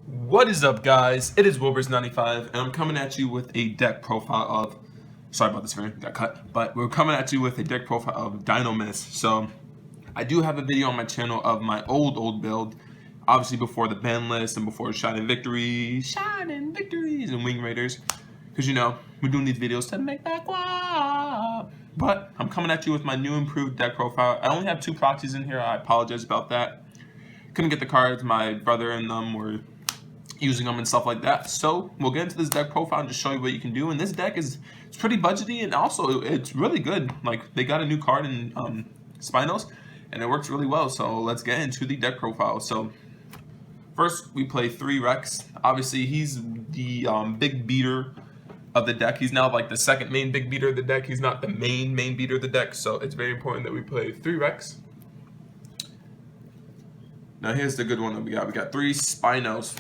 What is up, guys? It is Wilbur's95, and I'm coming at you with a deck profile of. Sorry about this, man. Got cut. But we're coming at you with a deck profile of Dinomist. So, I do have a video on my channel of my old build, obviously before the ban list and before Shining Victories, and Wing Raiders, because we're doing these videos to make that guap. But I'm coming at you with my new improved deck profile. I only have 2 proxies in here. I apologize about that. Couldn't get the cards. My brother and them were using them and stuff like that. So we'll get into this deck profile and just show you what you can do. And this deck it's pretty budgety, and also it's really good. Like, they got a new card in Spinos, and it works really well. So let's get into the deck profile. So first we play 3 Rex. Obviously he's the big beater of the deck. He's now like the second main big beater of the deck. He's not the main beater of the deck. So it's very important that we play 3 Rex. Now here's the good one that we got. We got 3 Spinos.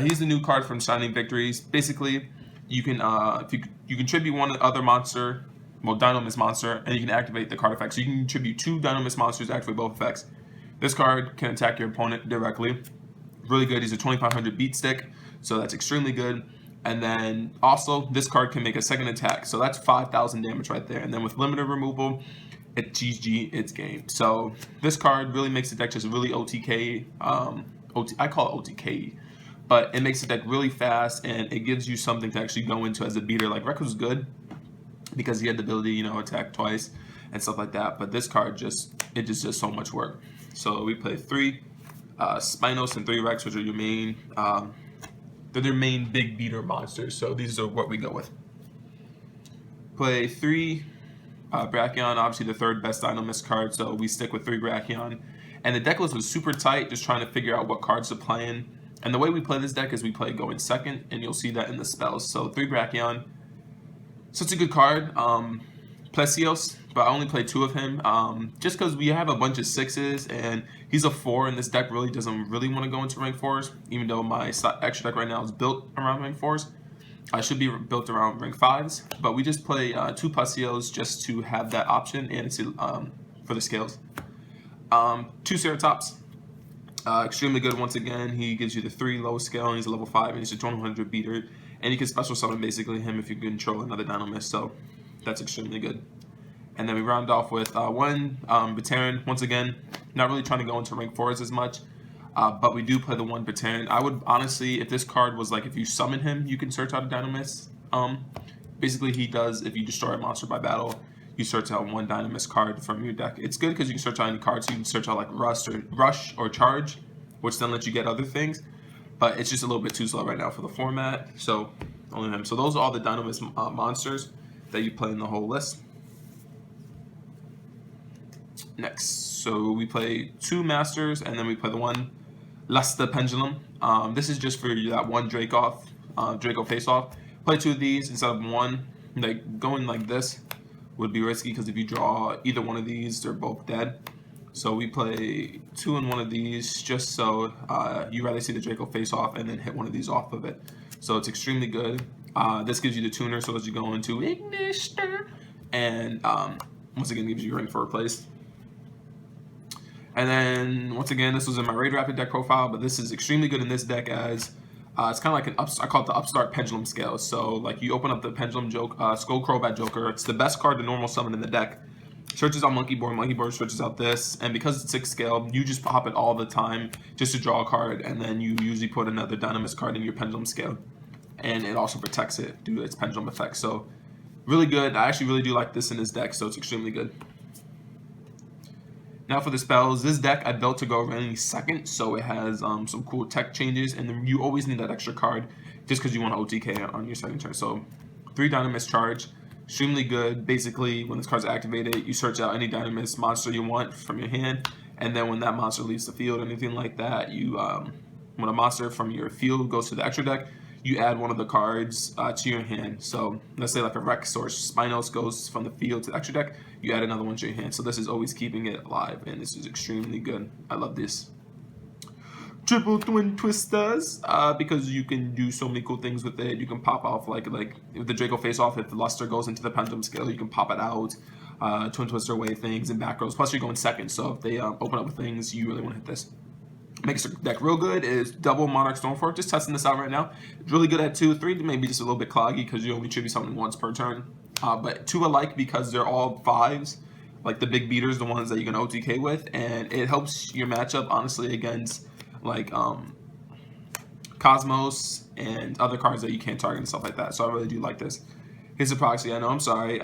He's the new card from Shining Victories. Basically, you can if you contribute one other monster, well, Dinomist monster, and you can activate the card effect. So you can contribute 2 Dinomist monsters to activate both effects. This card can attack your opponent directly. Really good. He's a 2500 beat stick, so that's extremely good. And then also, this card can make a second attack, so that's 5000 damage right there. And then with limited removal, it's GG, it's game. So this card really makes the deck just really OTK. I call it OTK. But it makes the deck really fast, and it gives you something to actually go into as a beater. Like, Rex was good because he had the ability, attack twice and stuff like that. But this card just does so much work. So we play 3 Spinos and 3 Rex, which are your main, they're their main big beater monsters. So these are what we go with. Play 3 Brachion, obviously the 3rd best Dinomist card. So we stick with 3 Brachion. And the deck list was super tight, just trying to figure out what cards to play in. And the way we play this deck is we play going second, and you'll see that in the spells. So 3 Brachion, such a good card. Plesios, but I only play 2 of him, just because we have a bunch of 6s, and he's a 4, and this deck really doesn't want to go into rank 4s, even though my extra deck right now is built around rank 4s. I should be built around rank 5s, but we just play 2 Plesios just to have that option, and to, for the scales. 2 Ceratops. Extremely good once again. He gives you the 3 low scale, and he's a level 5, and he's a 2100 beater, and you can special summon basically him if you control another Dinomist, so that's extremely good. And then we round off with 1 Bateran. Once again, not really trying to go into rank 4s as much, but we do play the 1 Bateran. I would honestly, if this card was like, if you summon him, you can search out a Dinomist. Basically he does, if you destroy a monster by battle, you search out 1 Dinomist card from your deck. It's good because you can search out any cards. So you can search out like Rush or Charge, which then lets you get other things. But it's just a little bit too slow right now for the format. So only him. So those are all the Dinomist monsters that you play in the whole list. Next, so we play 2 Masters, and then we play the 1 Luster Pendulum. This is just for that 1 Draco face-off. Play 2 of these instead of 1. Like, going like this would be risky, because if you draw either one of these, they're both dead. So we play 2 and 1 of these, just so you rather see the Draco face off and then hit one of these off of it. So it's extremely good. This gives you the tuner, so as you go into Ignister, and once again gives you rank 4 place. And then once again, this was in my Raid Rapid deck profile, but this is extremely good in this deck as it's kind of like I call it the Upstart Pendulum Scale. So like, you open up the Pendulum Skull Crobat Joker. It's the best card to normal summon in the deck. Searches out Monkey Board searches out this, and because it's 6 scale, you just pop it all the time just to draw a card, and then you usually put another Dinomist card in your Pendulum Scale, and it also protects it due to its Pendulum effect. So really good. I actually really do like this in this deck, so it's extremely good. Now for the spells, this deck I built to go running second, so it has some cool tech changes, and then you always need that extra card just because you want to OTK on your second turn. So 3 Dinomist Charge, extremely good. Basically, when this card's activated, you search out any Dinomist monster you want from your hand, and then when that monster leaves the field or anything like that, you when a monster from your field goes to the extra deck, you add 1 of the cards to your hand. So let's say like a Rex or Spinos goes from the field to the extra deck, you add another one to your hand. So this is always keeping it alive, and this is extremely good. I love this. Triple Twin Twisters, because you can do so many cool things with it. You can pop off like if the Draco face off, if the Luster goes into the Pendulum Scale, you can pop it out. Twin Twister away things and back rows. Plus you're going second, so if they open up with things, you really want to hit this. makes the deck real good is double Monarch Stormforge. Just testing this out right now. It's really good at 2, 3, maybe just a little bit cloggy because you only tribute something once per turn. But 2 I like because they're all 5s, like the big beaters, the ones that you can OTK with, and it helps your matchup honestly against like Cosmos and other cards that you can't target and stuff like that. So I really do like this. Here's a proxy. I know, I'm sorry.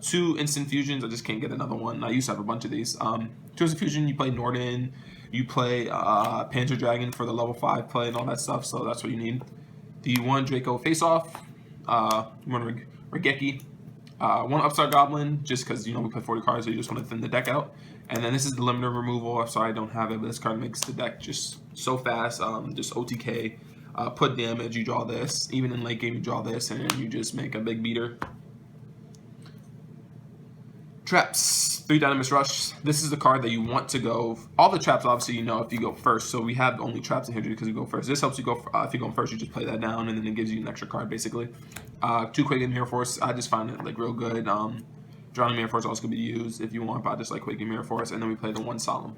2 instant fusions. I just can't get another one. I used to have a bunch of these. 2 instant fusion. You play Norden. You play Panzer Dragon for the level 5 play and all that stuff. So that's what you need. D1 Draco face off. 1 Regeki. 1 Upstart Goblin, just because we play 40 cards, so you just want to thin the deck out. And then this is the limiter removal. I'm sorry I don't have it, but this card makes the deck just so fast. Just OTK. Put damage, you draw this. Even in late game, you draw this, and you just make a big beater. Traps, 3 Dinomist Rush. This is the card that you want to go. All the traps, obviously, if you go first. So we have only traps in here because you go first. This helps you go. If you go first, you just play that down, and then it gives you an extra card, basically. 2 Quaking Mirror Force. I just find it like real good. Drowning Mirror Force also could be used if you want, but I just like Quaking Mirror Force. And then we play the 1 Solemn.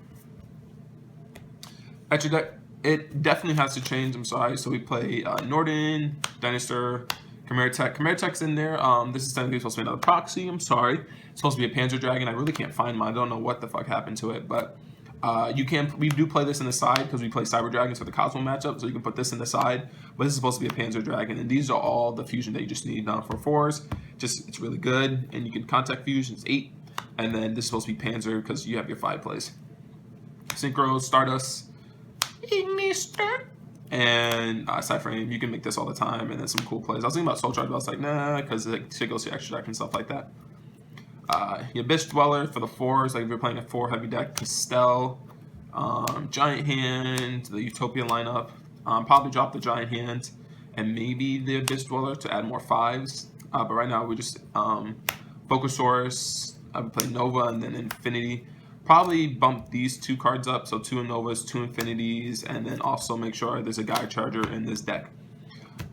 Extra deck. It definitely has to change. I'm sorry. So we play Norden, Dinosaur, Chimera Tech. Chimera Tech's in there. This is technically supposed to be another proxy. I'm sorry. It's supposed to be a Panzer Dragon. I really can't find mine. I don't know what the fuck happened to it, but we do play this in the side because we play Cyber Dragons for the Cosmo matchup. So you can put this in the side, but this is supposed to be a Panzer Dragon, and these are all the fusion that you just need for 4s. It's really good, and you can contact fusion. It's 8, and then this is supposed to be Panzer because you have your 5 plays. Synchro, Stardust. Hey, mister. And Cypherame, you can make this all the time, and then some cool plays. I was thinking about Soul Charge, but I was like, nah, because it goes to extra deck and stuff like that. Your Abyss Dweller for the 4s, like if you're playing a 4 heavy deck, Castell, Giant Hand, the Utopia lineup. Probably drop the Giant Hand and maybe the Abyss Dweller to add more 5s. But right now we just Focusaurus, I would play Nova and then Infinity. Probably bump these 2 cards up, so 2 Novas, 2 Infinities, and then also make sure there's a Gaia Charger in this deck.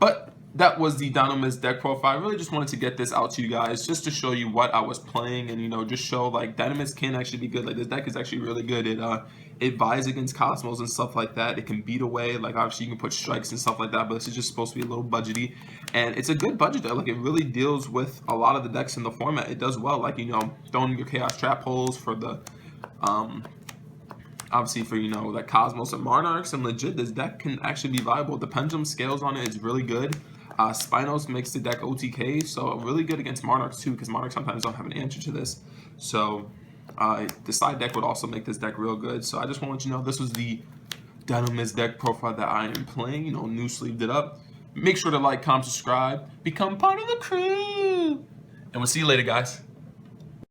But that was the Dinomist deck profile. I really just wanted to get this out to you guys just to show you what I was playing and just show like Dinomist can actually be good. Like this deck is actually really good. It vies against Cosmos and stuff like that. It can beat away, like obviously you can put strikes and stuff like that, but this is just supposed to be a little budgety. And it's a good budget deck. Like it really deals with a lot of the decks in the format. It does well, like throwing your Chaos Trap holes for the obviously for like Cosmos and Monarchs, and legit this deck can actually be viable. The pendulum scales on it is really good. Spinos makes the deck OTK, so really good against Monarchs too, because Monarchs sometimes don't have an answer to this. So the side deck would also make this deck real good. So I just want to let you know this was the Dinomist deck profile that I am playing. New sleeved it up. Make sure to like, comment, subscribe, become part of the crew, and we'll see you later, guys.